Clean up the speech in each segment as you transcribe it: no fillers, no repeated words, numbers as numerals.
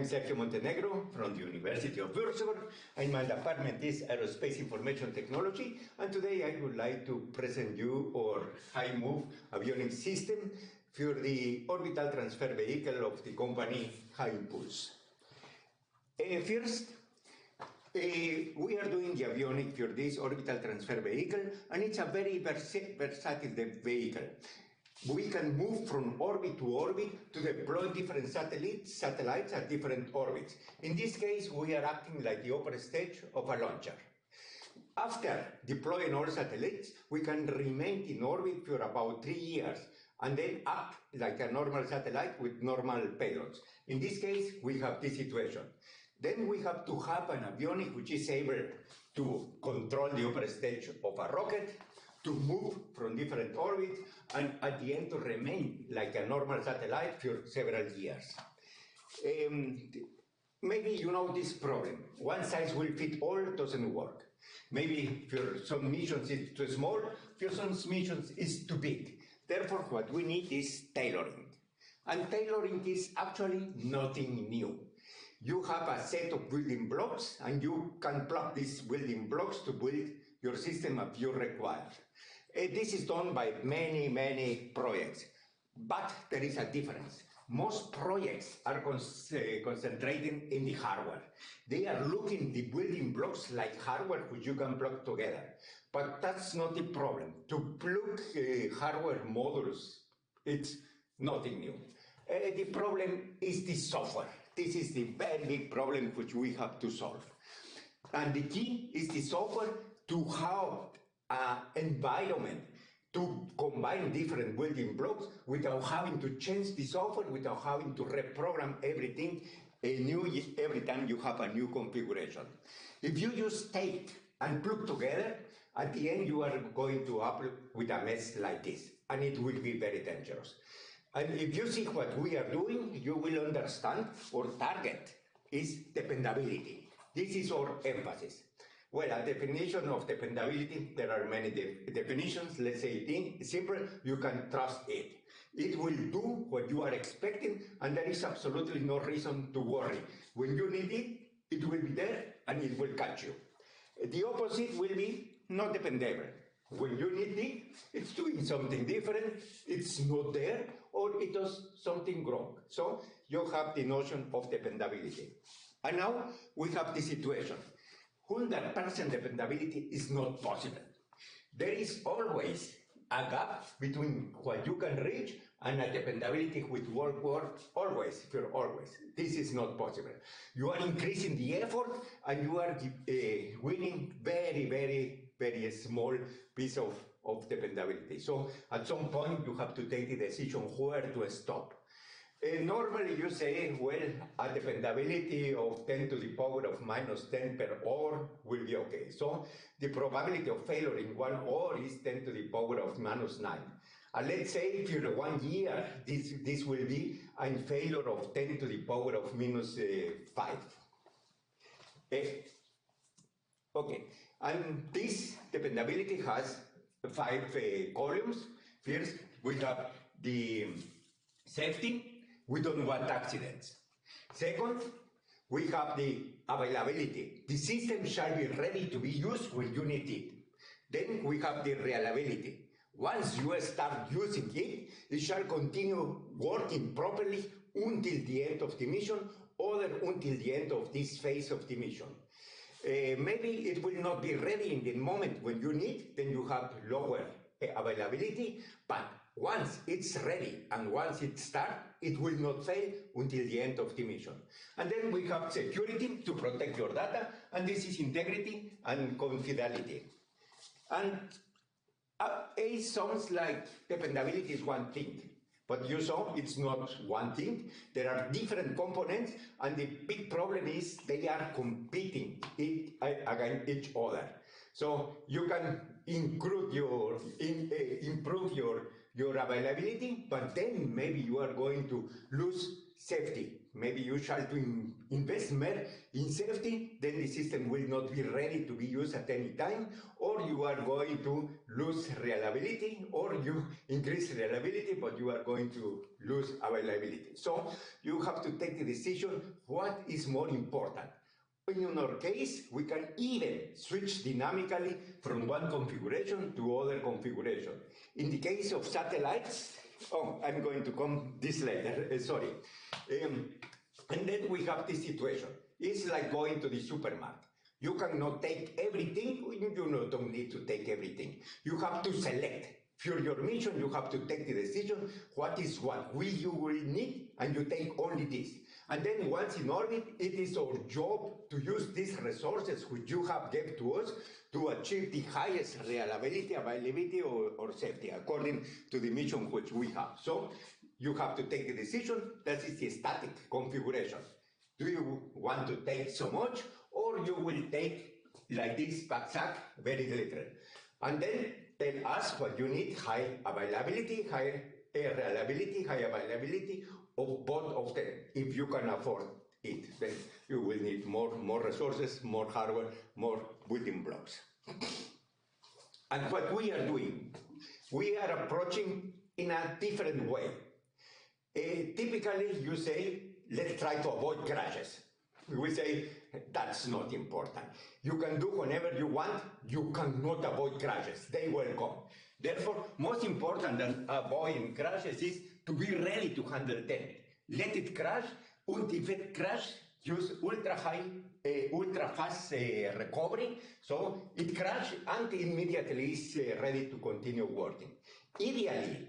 I'm Sergio Montenegro from the University of Würzburg, and my department is Aerospace Information Technology, and today I would like to present you our HyMOVE avionics system for the orbital transfer vehicle of the company HyMOVE. First, we are doing the avionics for this orbital transfer vehicle, and it's a very versatile vehicle. We can move from orbit to orbit to deploy different satellites at different orbits. In this case, we are acting like the upper stage of a launcher. After deploying all satellites, we can remain in orbit for about 3 years and then act like a normal satellite with normal payloads. In this case, we have this situation. Then we have to have an avionics which is able to control the upper stage of a rocket, to move from different orbits, and at the end to remain like a normal satellite for several years. Maybe you know this problem. One size will fit all doesn't work. Maybe for some missions it's too small, for some missions it's too big. Therefore, what we need is tailoring. And tailoring is actually nothing new. You have a set of building blocks, and you can plug these building blocks to build your system as you require. This is done by many projects, but there is a difference. Most projects are concentrating in the hardware. They are looking the building blocks like hardware which you can plug together. But that's not the problem. To plug hardware modules, it's nothing new. The problem is the software. This is the very big problem which we have to solve. And the key is the software to have an environment to combine different building blocks without having to change the software, without having to reprogram everything every time you have a new configuration. If you just take and plug together, at the end you are going to end with a mess like this, and it will be very dangerous. And if you see what we are doing, you will understand our target is dependability. This is our emphasis. Well, a definition of dependability, there are many definitions. Let's say it simple, you can trust it. It will do what you are expecting, and there is absolutely no reason to worry. When you need it, it will be there, and it will catch you. The opposite will be not dependable. When you need it, it's doing something different, it's not there, or it does something wrong. So you have the notion of dependability. And now we have the situation. 100% dependability is not possible. There is always a gap between what you can reach and a dependability which will work always, for always. This is not possible. You are increasing the effort, and you are winning very small piece of dependability. So at some point you have to take the decision where to stop. Normally you say, well, a dependability of 10 to the power of minus 10 per hour will be okay. So the probability of failure in 1 hour is 10 to the power of minus 9. And let's say for 1 year, this will be a failure of 10 to the power of minus 5. Okay, and this dependability has 5 columns. First, we have the safety. We don't want accidents. Second, we have the availability. The system shall be ready to be used when you need it. Then we have the reliability. Once you start using it, it shall continue working properly until the end of the mission, or until the end of this phase of the mission. Maybe it will not be ready in the moment when you need, then you have lower availability, but once it's ready and once it starts, it will not fail until the end of the mission. And then we have security to protect your data, and this is integrity and confidentiality. And it sounds like dependability is one thing, but you saw it's not one thing. There are different components, and the big problem is they are competing against each other. So you can improve your availability, but then maybe you are going to lose safety. maybe you shall to invest more in safety, then the system will not be ready to be used at any time, or you are going to lose reliability, or you increase reliability, but you are going to lose availability. So you have to take the decision, what is more important? In our case, we can even switch dynamically from one configuration to other configuration. In the case of satellites, I'm going to come this later, sorry. And then we have this situation. It's like going to the supermarket. You cannot take everything, you don't need to take everything. You have to select. For your mission, you have to take the decision, what is what you will need, and you take only this. And then once in orbit, it is our job to use these resources which you have given to us to achieve the highest reliability, availability, or safety, according to the mission which we have. So you have to take the decision. That is the static configuration. Do you want to take so much, or you will take like this backpack, very little? And then tell us what you need: high availability, high reliability, high availability of both of them. If you can afford it, then you will need more resources, more hardware, more building blocks. And what we are doing, we are approaching in a different way. Typically, you say, let's try to avoid crashes. We say, that's not important. You can do whenever you want, you cannot avoid crashes. They will come. Therefore, most important than avoiding crashes is to be ready to handle them. Let it crash, and if it crashes, use ultra fast recovery, so it crashes and immediately is ready to continue working. Ideally,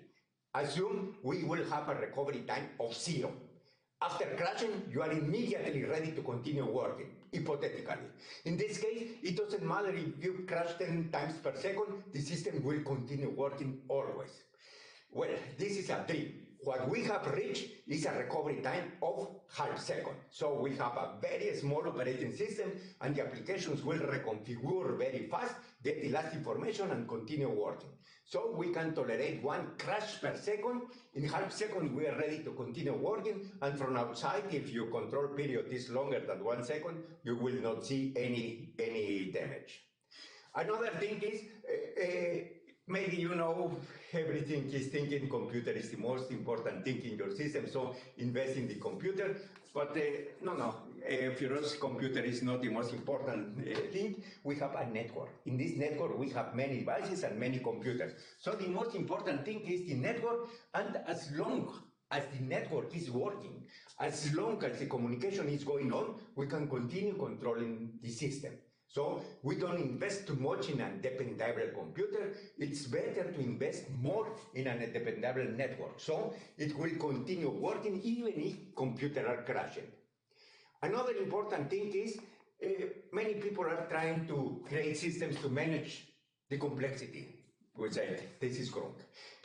assume we will have a recovery time of 0. After crashing, you are immediately ready to continue working, hypothetically. In this case, it doesn't matter if you crash 10 times per second, the system will continue working always. Well, this is a dream. What we have reached is a recovery time of half second. So we have a very small operating system, and the applications will reconfigure very fast, get the last information, and continue working. So we can tolerate 1 crash per second. In half second, we are ready to continue working. And from outside, if your control period is longer than 1 second, you will not see any damage. Another thing is, maybe you know, everything is thinking computer is the most important thing in your system, so invest in the computer. But no, for us, computer is not the most important thing. We have a network. In this network, we have many devices and many computers. So the most important thing is the network, and as long as the network is working, as long as the communication is going on, we can continue controlling the system. So we don't invest too much in a dependable computer. It's better to invest more in a dependable network. So it will continue working even if computers are crashing. Another important thing is many people are trying to create systems to manage the complexity. We say this is wrong.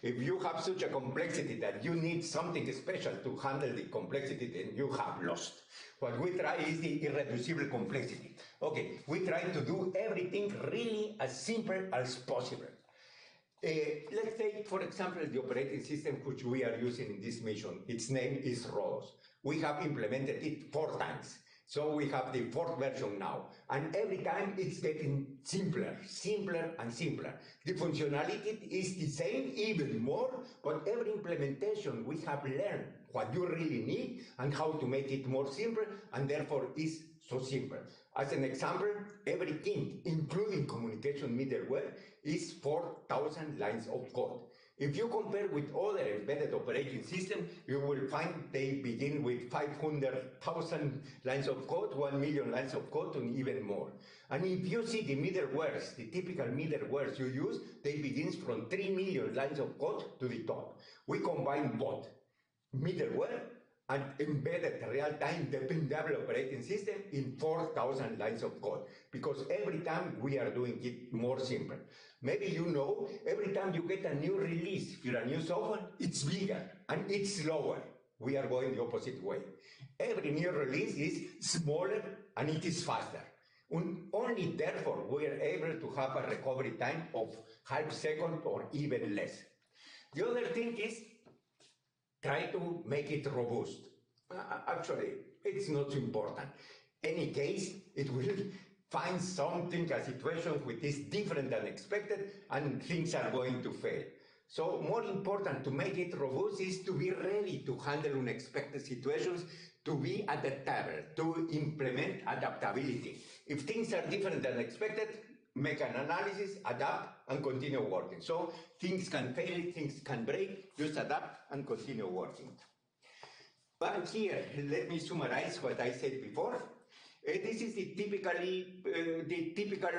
If you have such a complexity that you need something special to handle the complexity, then you have lost. What we try is the irreducible complexity. Okay, we try to do everything really as simple as possible. Let's take, for example, the operating system which we are using in this mission. Its name is Rhodos. We have implemented it 4 times. So we have the 4th version now. And every time it's getting simpler, and simpler. The functionality is the same, even more, but every implementation we have learned what you really need and how to make it more simple, and therefore is so simple. As an example, everything, including communication middleware, is 4,000 lines of code. If you compare with other embedded operating systems, you will find they begin with 500,000 lines of code, 1 million lines of code, and even more. And if you see the middlewares, the typical middlewares you use, they begin from 3 million lines of code to the top. We combine both middleware and embedded real-time dependable operating system in 4,000 lines of code, because every time we are doing it more simple. Maybe you know, every time you get a new release for a new software, it's bigger and it's slower. We are going the opposite way. Every new release is smaller and it is faster. And only therefore we are able to have a recovery time of half second or even less. The other thing is try to make it robust. Actually, it's not important. Any case, it will find something, a situation which is different than expected, and things are going to fail. So more important to make it robust is to be ready to handle unexpected situations, to be adaptable, to implement adaptability. If things are different than expected, make an analysis, adapt, and continue working. So things can fail, things can break, just adapt and continue working. But here, let me summarize what I said before. This is the typical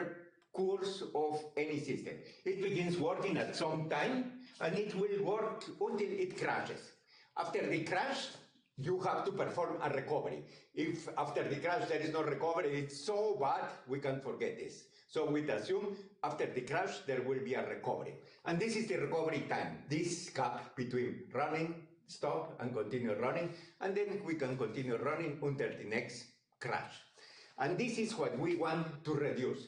course of any system. It begins working at some time, and it will work until it crashes. After the crash, you have to perform a recovery. If after the crash there is no recovery, it's so bad, we can forget this. So we assume after the crash there will be a recovery. And this is the recovery time, this gap between running, stop, and continue running, and then we can continue running until the next crash. And this is what we want to reduce.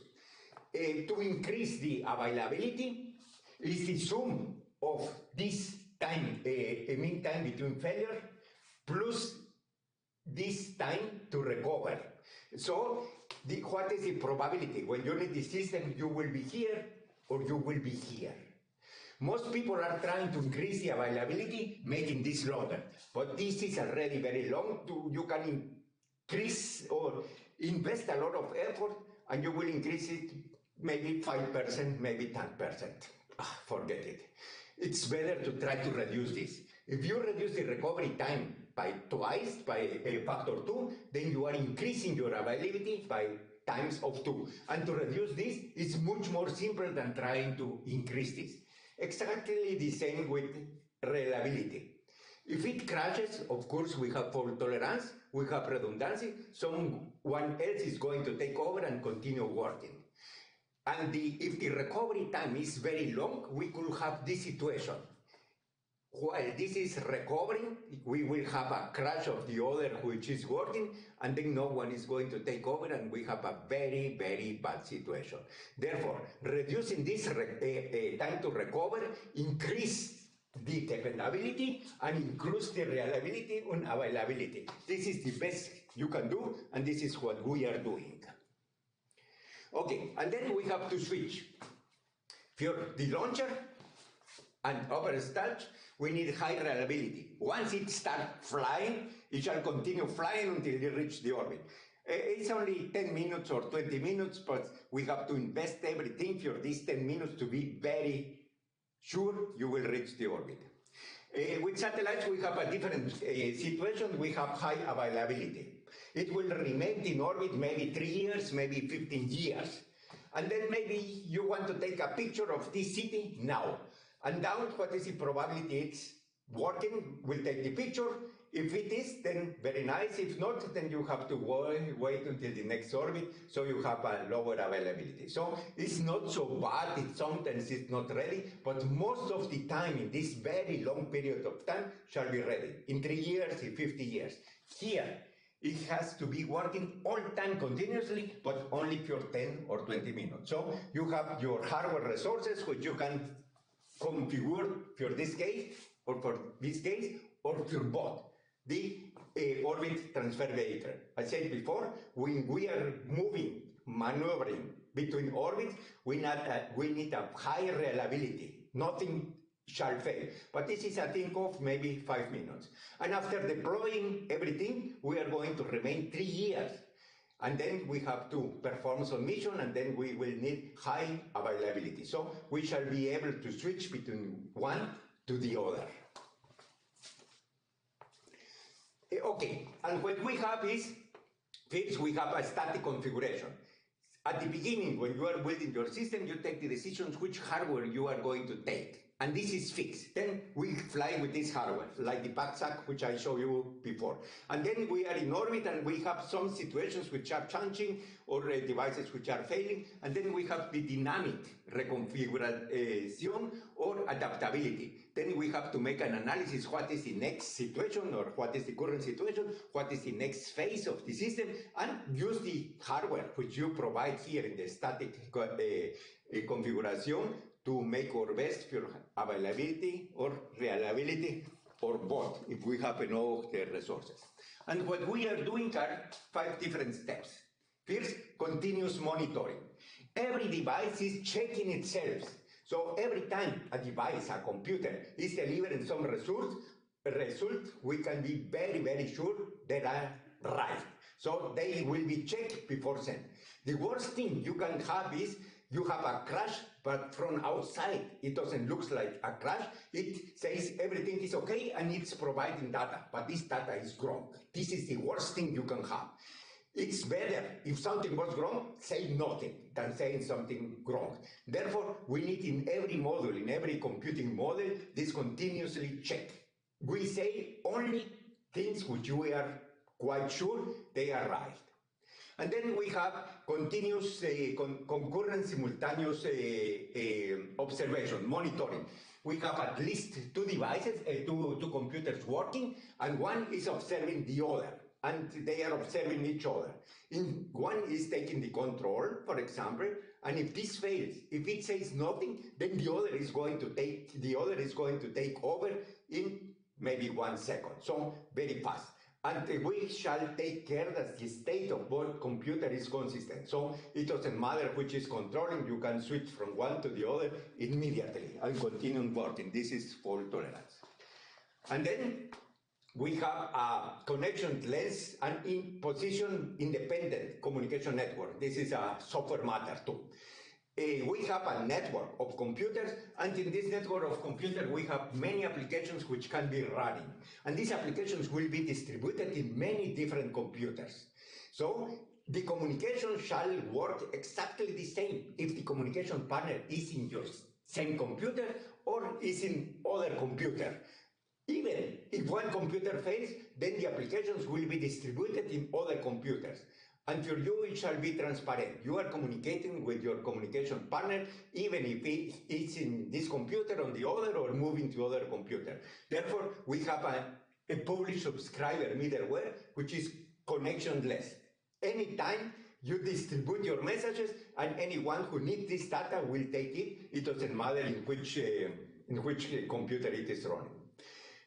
To increase the availability is the sum of this time, mean time between failure, plus this time to recover. So what is the probability? When you need the system, you will be here or you will be here. Most people are trying to increase the availability, making this longer. But this is already very long. You can increase or invest a lot of effort, and you will increase it maybe 5%, maybe 10%. Forget it. It's better to try to reduce this. If you reduce the recovery time by twice, by a factor 2, then you are increasing your availability by times of 2. And to reduce this is much more simple than trying to increase this. Exactly the same with reliability. If it crashes, of course, we have fault tolerance, we have redundancy, someone else is going to take over and continue working. And if the recovery time is very long, we could have this situation. While this is recovering, we will have a crash of the other which is working, and then no one is going to take over, and we have a very, very bad situation. Therefore, reducing this time to recover increase the dependability and increase the reliability and availability. This is the best you can do, and this is what we are doing. Okay, and then we have to switch. For the launcher and overstage, we need high reliability. Once it starts flying, it shall continue flying until it reaches the orbit. It's only 10 minutes or 20 minutes, but we have to invest everything for these 10 minutes to be very sure you will reach the orbit. With satellites, we have a different situation. We have high availability. It will remain in orbit maybe 3 years, maybe 15 years. And then maybe you want to take a picture of this city now. And down, what is the probability it's working? We'll take the picture. If it is, then very nice. If not, then you have to wait until the next orbit, so you have a lower availability. So it's not so bad. Sometimes it's not ready, but most of the time in this very long period of time shall be ready. In 3 years, in 50 years. Here, it has to be working all time continuously, but only for 10 or 20 minutes. So you have your hardware resources, which you can configure for this case, or for this case, or for both. The orbit transfer vehicle. I said before, when we are maneuvering between orbits, we need a high reliability. Nothing shall fail. But this is a thing of maybe 5 minutes. And after deploying everything, we are going to remain 3 years. And then we have to perform some mission, and then we will need high availability. So we shall be able to switch between one to the other. Okay, and what we have is, first we have a static configuration. At the beginning, when you are building your system, you take the decisions which hardware you are going to take. And this is fixed. Then we fly with this hardware, like the backpack, which I showed you before. And then we are in orbit, and we have some situations which are changing, or devices which are failing. And then we have the dynamic reconfiguration or adaptability. Then we have to make an analysis, what is the next situation, or what is the current situation, what is the next phase of the system, and use the hardware which you provide here in the static configuration to make our best for availability or reliability, or both, if we have enough resources. And what we are doing are 5 different steps. First, continuous monitoring. Every device is checking itself. So every time a device, a computer, is delivering some result, we can be very, very sure they are right. So they will be checked before sent. The worst thing you can have is you have a crash, but from outside it doesn't look like a crash. It says everything is okay and it's providing data, but this data is wrong. This is the worst thing you can have. It's better if something was wrong, say nothing than saying something wrong. Therefore, we need in every module, in every computing model, this continuously check. We say only things which we are quite sure they are right. And then we have continuous concurrent simultaneous observation, monitoring. We have at least 2 devices, two computers working, and one is observing the other. And they are observing each other. One is taking the control, for example, and if this fails, if it says nothing, then the other is going to take over in maybe 1 second. So very fast. And we shall take care that the state of both computer is consistent. So it doesn't matter which is controlling, you can switch from one to the other immediately and continue working. This is fault tolerance. And then we have a connectionless and in position independent communication network. This is a software matter too. We have a network of computers, and in this network of computers we have many applications which can be running. And these applications will be distributed in many different computers. So the communication shall work exactly the same if the communication partner is in your same computer or is in other computer. Even if one computer fails, then the applications will be distributed in other computers. And for you, it shall be transparent. You are communicating with your communication partner, even if it's in this computer on the other or moving to other computer. Therefore, we have a publish subscriber middleware, which is connectionless. Anytime you distribute your messages, and anyone who needs this data will take it. It doesn't matter in which computer it is running.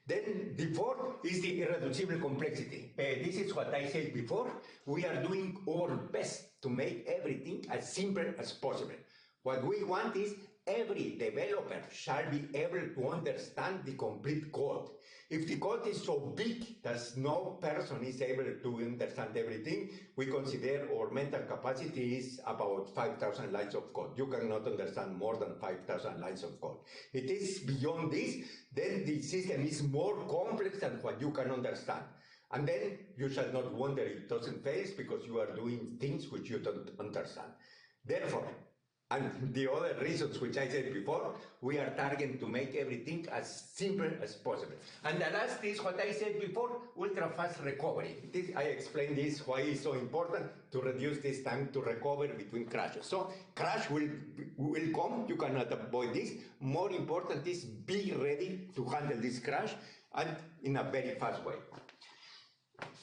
Then the fourth is the irreducible complexity. This is what I said before. We are doing our best to make everything as simple as possible. What we want is every developer shall be able to understand the complete code. If the code is so big that no person is able to understand everything, we consider our mental capacity is about 5,000 lines of code. You cannot understand more than 5,000 lines of code. It is beyond this, then the system is more complex than what you can understand. And then you shall not wonder if it doesn't fail because you are doing things which you don't understand. Therefore, and the other reasons which I said before, we are targeting to make everything as simple as possible. And the last is what I said before, ultra-fast recovery. I explained this, why it's so important to reduce this time to recover between crashes. So crash will come, you cannot avoid this. More important is be ready to handle this crash and in a very fast way.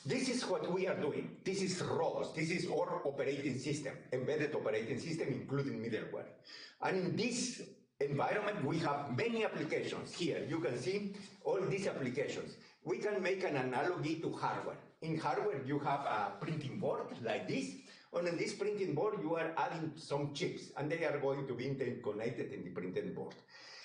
This is what we are doing. This is ROS. This is our operating system, embedded operating system, including middleware. And in this environment, we have many applications. Here, you can see all these applications. We can make an analogy to hardware. In hardware, you have a printing board like this. And on this printing board, you are adding some chips, and they are going to be interconnected in the printing board.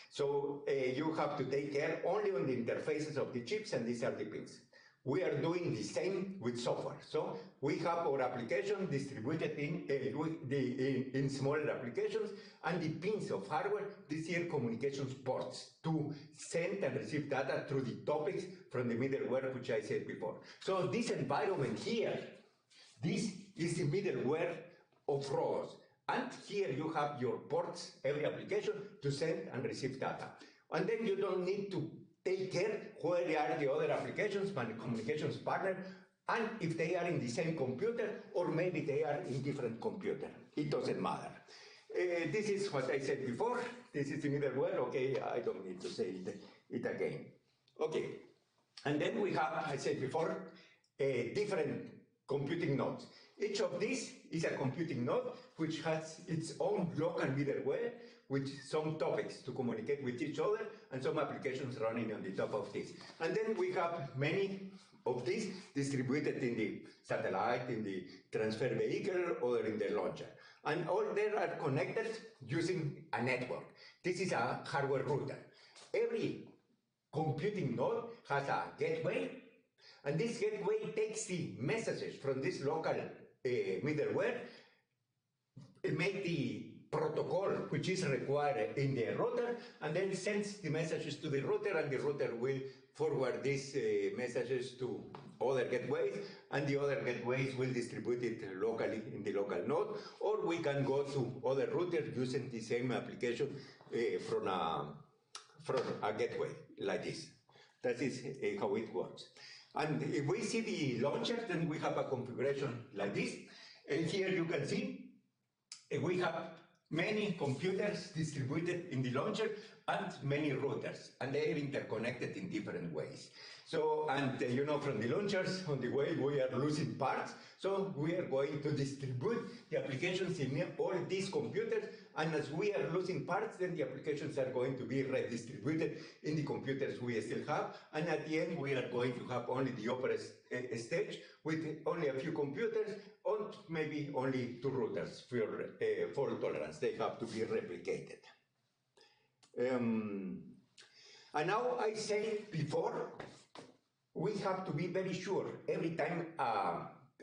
So you have to take care only on the interfaces of the chips, and these are the pins. We are doing the same with software. So we have our application distributed in smaller applications, and the pins of hardware, these are communications ports to send and receive data through the topics from the middleware, which I said before. So this environment here, this is the middleware of ROS. And here you have your ports, every application, to send and receive data. And then you don't need to take care where are the other applications, my communications partner, and if they are in the same computer, or maybe they are in different computer. It doesn't matter. This is what I said before. This is the middleware. Okay, I don't need to say it again. Okay, and then we have, I said before, different computing nodes. Each of these is a computing node which has its own local middleware with some topics to communicate with each other and some applications running on the top of this. And then we have many of this distributed in the satellite, in the transfer vehicle, or in the launcher. And all they are connected using a network. This is a hardware router. Every computing node has a gateway, and this gateway takes the messages from this local middleware, make the protocol which is required in the router, and then sends the messages to the router, and the router will forward these messages to other gateways, and the other gateways will distribute it locally in the local node, or we can go to other routers using the same application from a gateway like this. That is how it works. And if we see the launcher, then we have a configuration like this. And here you can see we have many computers distributed in the launcher and many routers, and they are interconnected in different ways. So, and you know, from the launchers, on the way we are losing parts, so we are going to distribute the applications in all these computers, and as we are losing parts, then the applications are going to be redistributed in the computers we still have, and at the end we are going to have only the operating stage with only a few computers and maybe only 2 routers for fault tolerance. They have to be replicated. And now I said before, we have to be very sure every time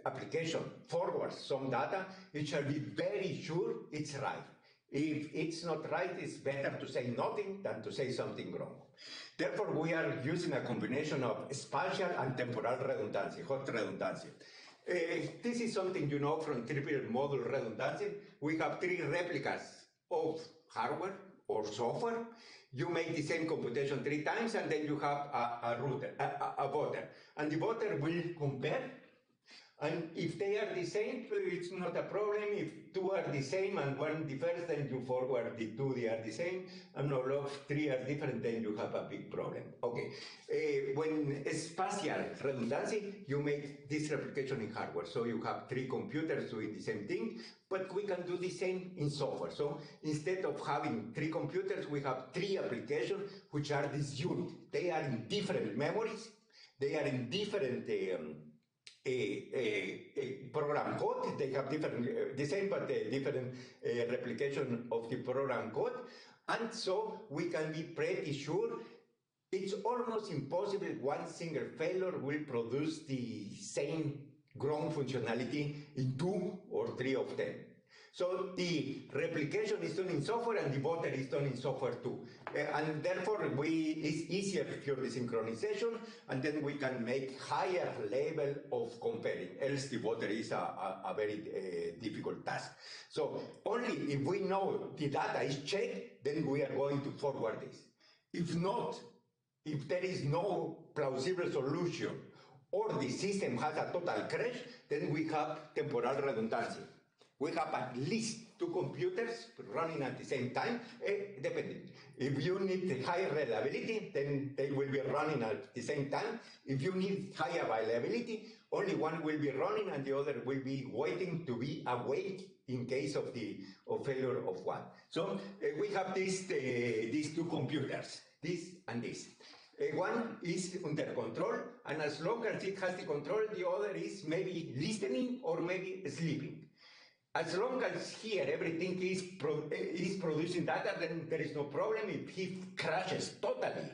application forwards some data, it shall be very sure it's right. If it's not right, it's better to say nothing than to say something wrong. Therefore, we are using a combination of spatial and temporal redundancy, hot redundancy. This is something you know from triple module redundancy. We have 3 replicas of hardware or software. You make the same computation 3 times, and then you have a voter. And the voter will compare. And if they are the same, it's not a problem. If 2 are the same and 1 differs, then you forward the 2, they are the same. And all of 3 are different, then you have a big problem. Okay. When spatial redundancy, you make this replication in hardware. So you have 3 computers doing the same thing, but we can do the same in software. So instead of having 3 computers, we have 3 applications which are disjunct. They are in different memories. They are in different program code. They have different, the same but different replication of the program code. And so we can be pretty sure it's almost impossible one single failure will produce the same ground functionality in 2 or 3 of them. So the replication is done in software and the voter is done in software too. And therefore it's easier for the synchronization, and then we can make higher level of comparing, else the voter is a very difficult task. So only if we know the data is checked, then we are going to forward this. If not, if there is no plausible solution or the system has a total crash, then we have temporal redundancy. We have at least 2 computers running at the same time, depending. If you need high reliability, then they will be running at the same time. If you need high availability, only one will be running and the other will be waiting to be awake in case of failure of one. So we have these 2 computers, this and this. One is under control, and as long as it has the control, the other is maybe listening or maybe sleeping. As long as here everything is producing data, then there is no problem. If he crashes totally,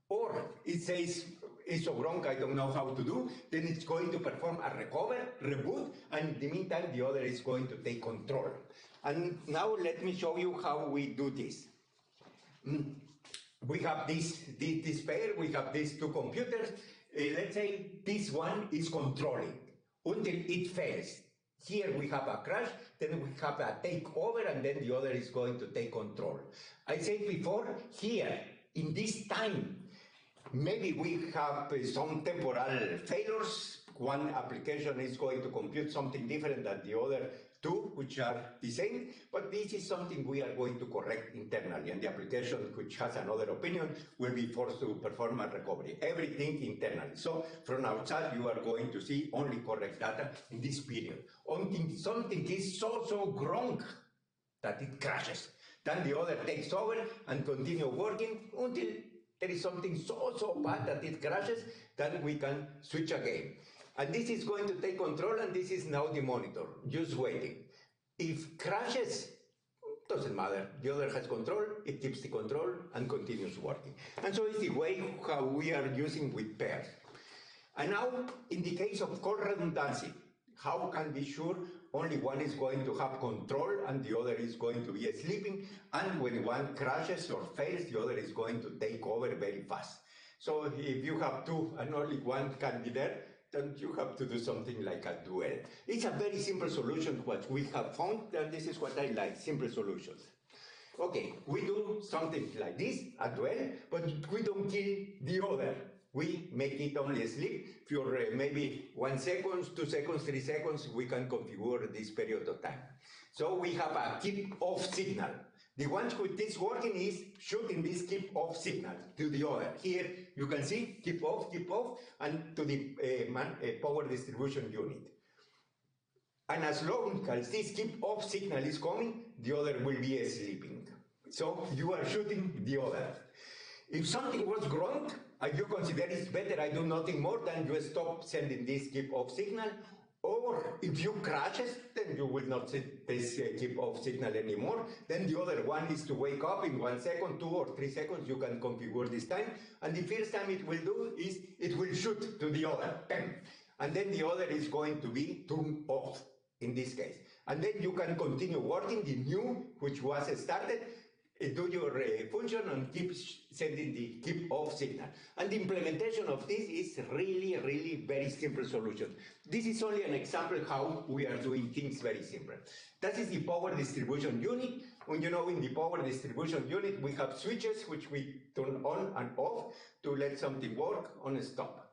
or it says it's so wrong, I don't know how to do, then it's going to perform a reboot, and in the meantime, the other is going to take control. And now let me show you how we do this. We have this pair, we have these 2 computers. Let's say this one is controlling until it fails. Here we have a crash, then we have a takeover, and then the other is going to take control. I said before, here, in this time, maybe we have some temporal failures. One application is going to compute something different than the other 2, which are the same, but this is something we are going to correct internally, and the application which has another opinion will be forced to perform a recovery. Everything internally. So from outside, you are going to see only correct data in this period. Until something is so wrong that it crashes. Then the other takes over and continue working until there is something so bad that it crashes, then we can switch again. And this is going to take control, and this is now the monitor, just waiting. If crashes, doesn't matter. The other has control, it keeps the control and continues working. And so it's the way how we are using with pairs. And now, in the case of call redundancy, how can we be sure only one is going to have control and the other is going to be sleeping, and when one crashes or fails, the other is going to take over very fast. So if you have two and only one can be there, then you have to do something like a duel. It's a very simple solution what we have found, and this is what I like, simple solutions. Okay, we do something like this, a duel, but we don't kill the other. We make it only sleep for maybe 1 second, 2 seconds, 3 seconds. We can configure this period of time. So we have a keep off signal. The one which is working is shooting this keep off signal to the other. Here you can see keep off, and to the power distribution unit. And as long as this keep off signal is coming, the other will be sleeping. So you are shooting the other. If something was wrong, and you consider it's better I do nothing more than you stop sending this keep off signal, or if you crashes, then you will not send this keep off signal anymore. Then the other one is to wake up in 1 second, 2 or 3 seconds. You can configure this time. And the first time it will do is it will shoot to the other. And then the other is going to be turned off in this case. And then you can continue working the new, which was started, do your function and keep sending the keep off signal. And the implementation of this is really very simple solution. This is only an example how we are doing things very simple. That is the power distribution unit. When you know in the power distribution unit we have switches which we turn on and off to let something work on stop.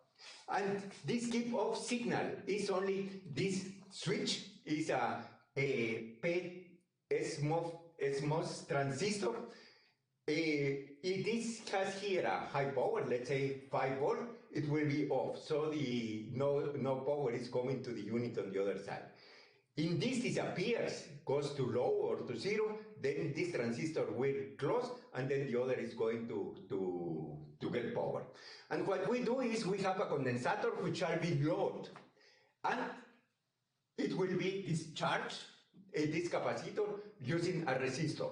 And this keep off signal is only this switch is a SMOS transistor. It has here a high power, let's say 5 volt, it will be off, so the no power is coming to the unit on the other side. If this disappears, goes to low or to 0, then this transistor will close, and then the other is going to get power. And what we do is we have a condensator which shall be load, and it will be discharged, this capacitor, using a resistor.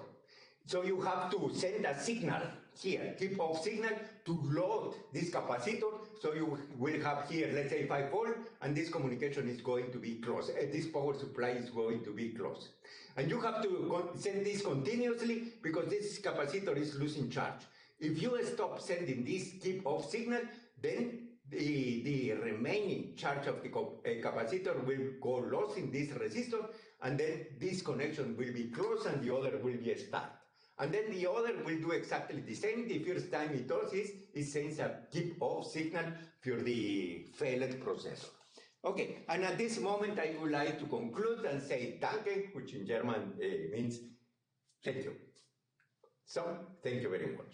So you have to send a signal here, keep off signal, to load this capacitor. So you will have here, let's say 5 volt, and this communication is going to be closed. This power supply is going to be closed. And you have to send this continuously because this capacitor is losing charge. If you stop sending this keep off signal, then the remaining charge of the capacitor will go lost in this resistor, and then this connection will be closed and the other will be started. And then the other will do exactly the same. The first time it does is it sends a keep off signal for the failed processor. Okay, and at this moment I would like to conclude and say danke, which in German means thank you. So, thank you very much.